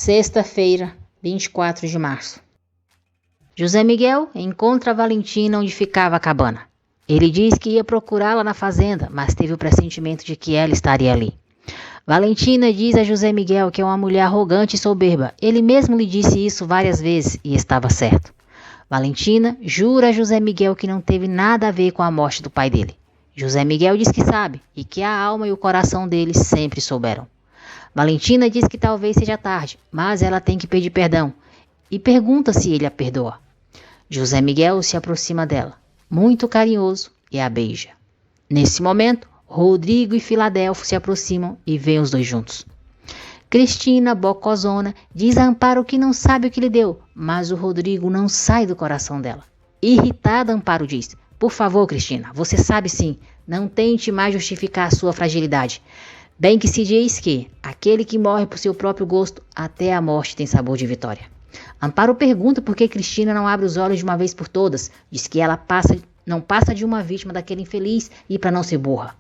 Sexta-feira, 24 de março. José Miguel encontra a Valentina onde ficava a cabana. Ele diz que ia procurá-la na fazenda, mas teve o pressentimento de que ela estaria ali. Valentina diz a José Miguel que é uma mulher arrogante e soberba. Ele mesmo lhe disse isso várias vezes e estava certo. Valentina jura a José Miguel que não teve nada a ver com a morte do pai dele. José Miguel diz que sabe e que a alma e o coração dele sempre souberam. Valentina diz que talvez seja tarde, mas ela tem que pedir perdão e pergunta se ele a perdoa. José Miguel se aproxima dela, muito carinhoso, e a beija. Nesse momento, Rodrigo e Filadelfo se aproximam e veem os dois juntos. Cristina, bocozona, diz a Amparo que não sabe o que lhe deu, mas o Rodrigo não sai do coração dela. Irritada, Amparo diz: "Por favor, Cristina, você sabe sim, não tente mais justificar a sua fragilidade. Bem que se diz que aquele que morre por seu próprio gosto, até a morte tem sabor de vitória." Amparo pergunta por que Cristina não abre os olhos de uma vez por todas. Diz que ela não passa de uma vítima daquele infeliz e para não ser burra.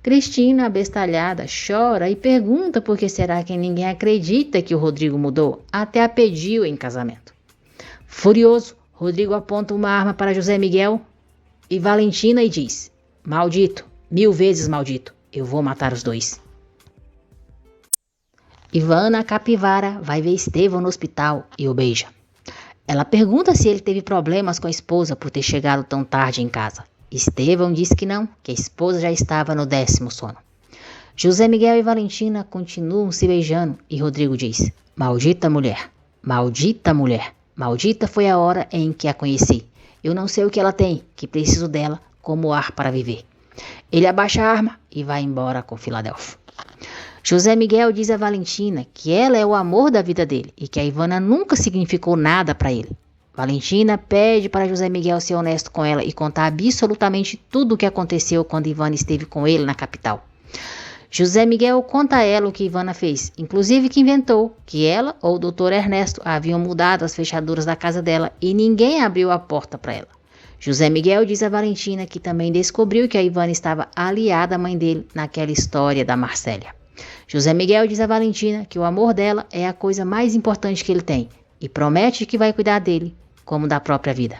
Cristina, abestalhada, chora e pergunta por que será que ninguém acredita que o Rodrigo mudou, até a pediu em casamento. Furioso, Rodrigo aponta uma arma para José Miguel e Valentina e diz: "Maldito, 1000 vezes maldito, eu vou matar os dois." Ivana, a capivara, vai ver Estevão no hospital e o beija. Ela pergunta se ele teve problemas com a esposa por ter chegado tão tarde em casa. Estevão diz que não, que a esposa já estava no 10º sono. José Miguel e Valentina continuam se beijando e Rodrigo diz: "Maldita mulher, maldita mulher, maldita foi a hora em que a conheci. Eu não sei o que ela tem, que preciso dela como ar para viver." Ele abaixa a arma e vai embora com Filadelfo. José Miguel diz a Valentina que ela é o amor da vida dele e que a Ivana nunca significou nada para ele. Valentina pede para José Miguel ser honesto com ela e contar absolutamente tudo o que aconteceu quando Ivana esteve com ele na capital. José Miguel conta a ela o que Ivana fez, inclusive que inventou que ela ou o Dr. Ernesto haviam mudado as fechaduras da casa dela e ninguém abriu a porta para ela. José Miguel diz a Valentina que também descobriu que a Ivana estava aliada à mãe dele naquela história da Marcélia. José Miguel diz a Valentina que o amor dela é a coisa mais importante que ele tem e promete que vai cuidar dele como da própria vida.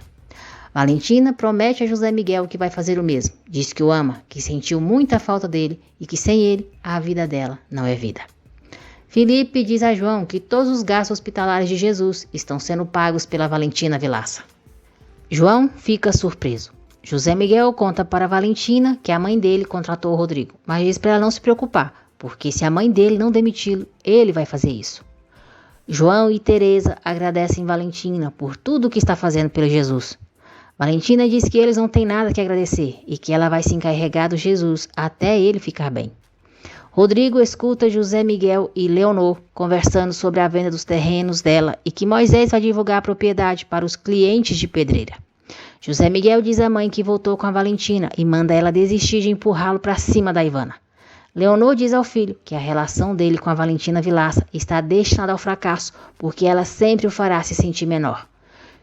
Valentina promete a José Miguel que vai fazer o mesmo. Diz que o ama, que sentiu muita falta dele e que sem ele a vida dela não é vida. Felipe diz a João que todos os gastos hospitalares de Jesus estão sendo pagos pela Valentina Vilaça. João fica surpreso. José Miguel conta para Valentina que a mãe dele contratou o Rodrigo, mas diz para ela não se preocupar, porque se a mãe dele não demiti-lo, ele vai fazer isso. João e Teresa agradecem Valentina por tudo o que está fazendo pelo Jesus. Valentina diz que eles não têm nada que agradecer e que ela vai se encarregar do Jesus até ele ficar bem. Rodrigo escuta José Miguel e Leonor conversando sobre a venda dos terrenos dela e que Moisés vai divulgar a propriedade para os clientes de Pedreira. José Miguel diz à mãe que voltou com a Valentina e manda ela desistir de empurrá-lo para cima da Ivana. Leonor diz ao filho que a relação dele com a Valentina Vilaça está destinada ao fracasso porque ela sempre o fará se sentir menor.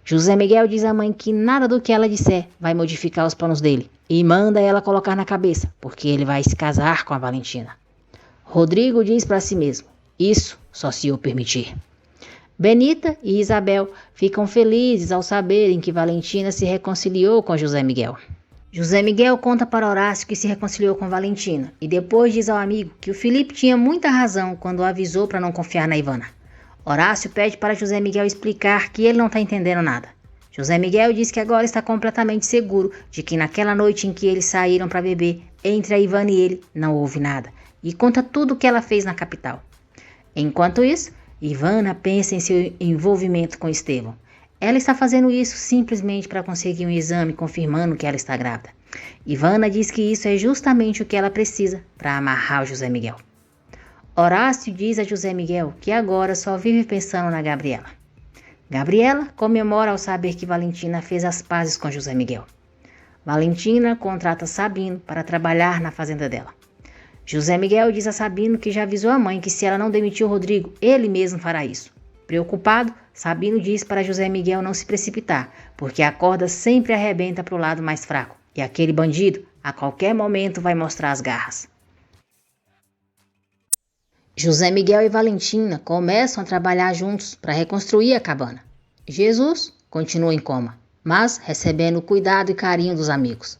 José Miguel diz à mãe que nada do que ela disser vai modificar os planos dele e manda ela colocar na cabeça porque ele vai se casar com a Valentina. Rodrigo diz para si mesmo: "Isso só se eu permitir." Benita e Isabel ficam felizes ao saberem que Valentina se reconciliou com José Miguel. José Miguel conta para Horácio que se reconciliou com Valentina e depois diz ao amigo que o Felipe tinha muita razão quando o avisou para não confiar na Ivana. Horácio pede para José Miguel explicar que ele não está entendendo nada. José Miguel diz que agora está completamente seguro de que naquela noite em que eles saíram para beber, entre a Ivana e ele, não houve nada, e conta tudo o que ela fez na capital. Enquanto isso, Ivana pensa em seu envolvimento com Estevão. Ela está fazendo isso simplesmente para conseguir um exame confirmando que ela está grávida. Ivana diz que isso é justamente o que ela precisa para amarrar o José Miguel. Horácio diz a José Miguel que agora só vive pensando na Gabriela. Gabriela comemora ao saber que Valentina fez as pazes com José Miguel. Valentina contrata Sabino para trabalhar na fazenda dela. José Miguel diz a Sabino que já avisou a mãe que se ela não demitir o Rodrigo, ele mesmo fará isso. Preocupado, Sabino diz para José Miguel não se precipitar, porque a corda sempre arrebenta para o lado mais fraco, e aquele bandido, a qualquer momento, vai mostrar as garras. José Miguel e Valentina começam a trabalhar juntos para reconstruir a cabana. Jesus continua em coma, mas recebendo o cuidado e carinho dos amigos.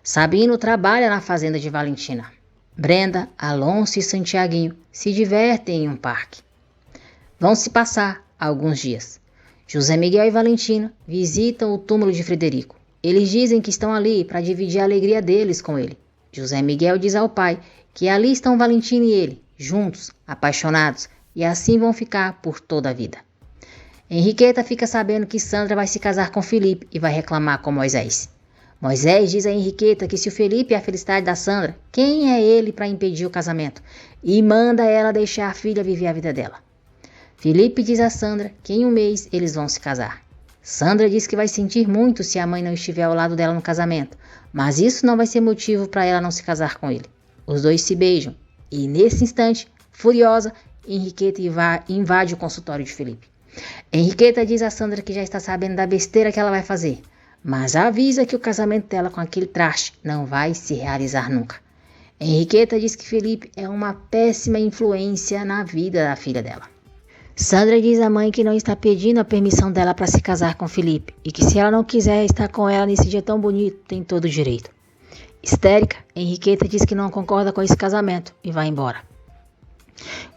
Sabino trabalha na fazenda de Valentina. Brenda, Alonso e Santiaguinho se divertem em um parque. Vão se passar alguns dias. José Miguel e Valentina visitam o túmulo de Frederico. Eles dizem que estão ali para dividir a alegria deles com ele. José Miguel diz ao pai que ali estão Valentina e ele, juntos, apaixonados, e assim vão ficar por toda a vida. Henriqueta fica sabendo que Sandra vai se casar com Felipe e vai reclamar com Moisés. Moisés diz a Henriqueta que se o Felipe é a felicidade da Sandra, quem é ele para impedir o casamento? E manda ela deixar a filha viver a vida dela. Felipe diz a Sandra que em um mês eles vão se casar. Sandra diz que vai sentir muito se a mãe não estiver ao lado dela no casamento, mas isso não vai ser motivo para ela não se casar com ele. Os dois se beijam e, nesse instante, furiosa, Henriqueta invade o consultório de Felipe. Henriqueta diz a Sandra que já está sabendo da besteira que ela vai fazer, mas avisa que o casamento dela com aquele traste não vai se realizar nunca. Henriqueta diz que Felipe é uma péssima influência na vida da filha dela. Sandra diz à mãe que não está pedindo a permissão dela para se casar com Felipe e que se ela não quiser estar com ela nesse dia tão bonito, tem todo o direito. Histérica, Henriqueta diz que não concorda com esse casamento e vai embora.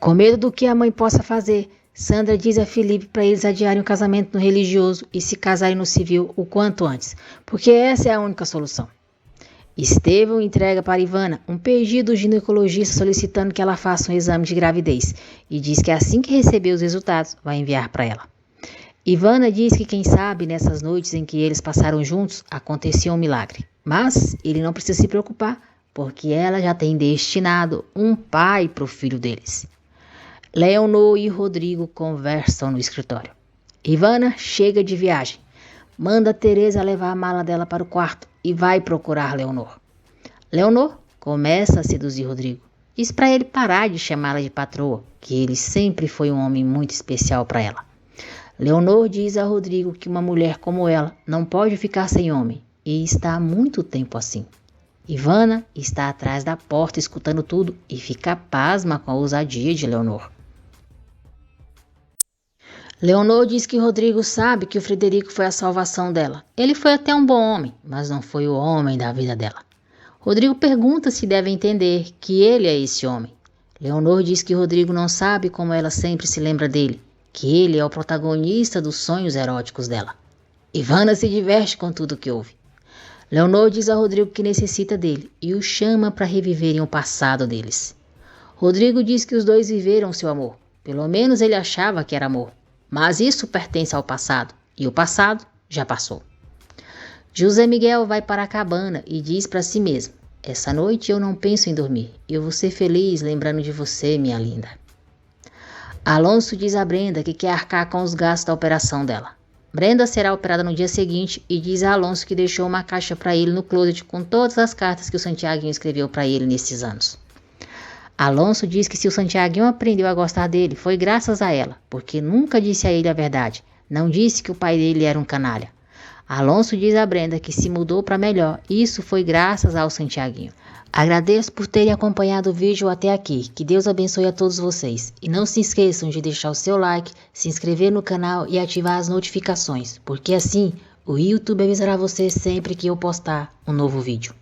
Com medo do que a mãe possa fazer, Sandra diz a Felipe para eles adiarem o casamento no religioso e se casarem no civil o quanto antes, porque essa é a única solução. Estevão entrega para Ivana um pedido do ginecologista solicitando que ela faça um exame de gravidez e diz que assim que receber os resultados, vai enviar para ela. Ivana diz que quem sabe nessas noites em que eles passaram juntos, acontecia um milagre. Mas ele não precisa se preocupar, porque ela já tem destinado um pai para o filho deles. Leonor e Rodrigo conversam no escritório. Ivana chega de viagem. Manda Teresa levar a mala dela para o quarto e vai procurar Leonor. Leonor começa a seduzir Rodrigo. Diz para ele parar de chamá-la de patroa, que ele sempre foi um homem muito especial para ela. Leonor diz a Rodrigo que uma mulher como ela não pode ficar sem homem e está há muito tempo assim. Ivana está atrás da porta escutando tudo e fica pasma com a ousadia de Leonor. Leonor diz que Rodrigo sabe que o Frederico foi a salvação dela. Ele foi até um bom homem, mas não foi o homem da vida dela. Rodrigo pergunta se deve entender que ele é esse homem. Leonor diz que Rodrigo não sabe como ela sempre se lembra dele, que ele é o protagonista dos sonhos eróticos dela. Ivana se diverte com tudo que ouve. Leonor diz a Rodrigo que necessita dele e o chama para reviverem o passado deles. Rodrigo diz que os dois viveram seu amor. Pelo menos ele achava que era amor. Mas isso pertence ao passado, e o passado já passou. José Miguel vai para a cabana e diz para si mesmo: essa noite eu não penso em dormir, eu vou ser feliz lembrando de você, minha linda. Alonso diz a Brenda que quer arcar com os gastos da operação dela. Brenda será operada no dia seguinte e diz a Alonso que deixou uma caixa para ele no closet com todas as cartas que o Santiaguinho escreveu para ele nesses anos. Alonso diz que se o Santiaguinho aprendeu a gostar dele, foi graças a ela, porque nunca disse a ele a verdade. Não disse que o pai dele era um canalha. Alonso diz a Brenda que se mudou para melhor, e isso foi graças ao Santiaguinho. Agradeço por terem acompanhado o vídeo até aqui. Que Deus abençoe a todos vocês. E não se esqueçam de deixar o seu like, se inscrever no canal e ativar as notificações, porque assim o YouTube avisará você sempre que eu postar um novo vídeo.